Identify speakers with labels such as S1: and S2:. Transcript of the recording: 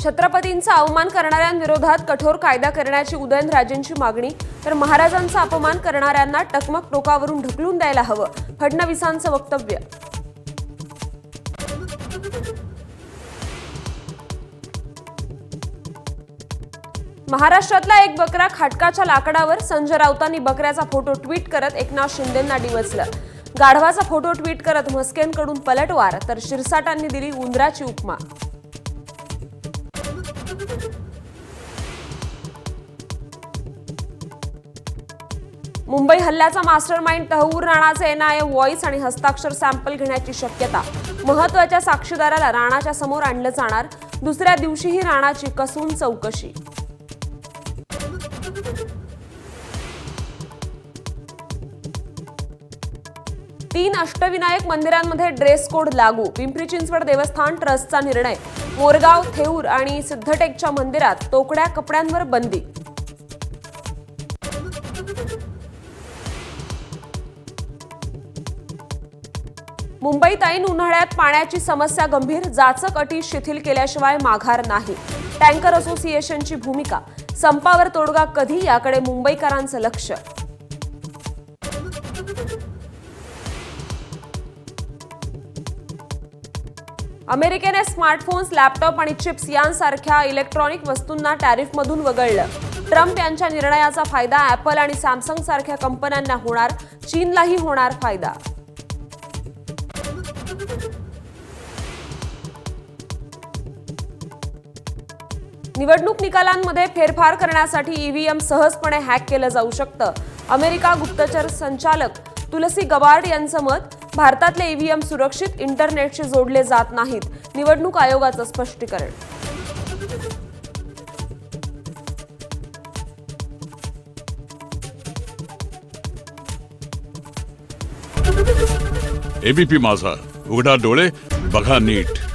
S1: छत्रपतींचा अवमान करणाऱ्यांविरोधात कठोर कायदा करण्याची उदयनराजेंची मागणी, तर महाराजांचा अपमान करणाऱ्यांना टकमक टोकावरून ढकलून द्यायला हवं, फडणवीसांचं वक्तव्य. महाराष्ट्रातला एक बकरा खाटकाच्या लाकडावर, संजय राऊतांनी बकऱ्याचा फोटो ट्विट करत एकनाथ शिंदेंना डिवचलं. गाढवाचा फोटो ट्विट करत म्हस्केंकडून पलटवार, तर शिरसाटांनी दिली उंदराची उपमा. मुंबई हल्ल्याचा मास्टरमाइंड तहूर राणाचे एनआयए व्हॉइस आणि हस्ताक्षर सॅम्पल घेण्याची शक्यता. महत्त्वाच्या साक्षीदाराला राणाच्या समोर आणलं जाणार. दुसऱ्या दिवशीही राणाची कसून चौकशी. तीन अष्टविनायक मंदिरांमध्ये ड्रेस कोड लागू. पिंपरी चिंचवड देवस्थान ट्रस्टचा निर्णय. मोरगाव, थेऊर आणि सिद्धटेकच्या मंदिरात तोकड्या कपड्यांवर बंदी. मुंबईत ऐन उन्हाळ्यात पाण्याची समस्या गंभीर. जाचक अटी शिथिल केल्याशिवाय माघार नाही. टँकर असोसिएशनची भूमिका. संपावर तोडगा कधी, याकडे मुंबईकरांचं लक्ष. अमेरिकेने स्मार्टफोन्स, लॅपटॉप आणि चिप्स यांसारख्या इलेक्ट्रॉनिक वस्तूंना टॅरिफमधून वगळलं. ट्रम्प यांच्या निर्णयाचा फायदा ॲपल आणि सॅमसंग सारख्या कंपन्यांना होणार. चीनलाही होणार फायदा. निवडणूक निकालांमध्ये फेरफार करण्यासाठी ईव्हीएम सहजपणे हॅक केलं जाऊ शकतं. अमेरिका गुप्तचर संचालक तुलसी गबार्ड यांचं मत. भारतातले ईव्हीएम सुरक्षित, इंटरनेटशी जोडले जात नाहीत. निवडणूक आयोगाचं स्पष्टीकरण.
S2: एबीपी माझा, उघडा डोळे बघा नीट.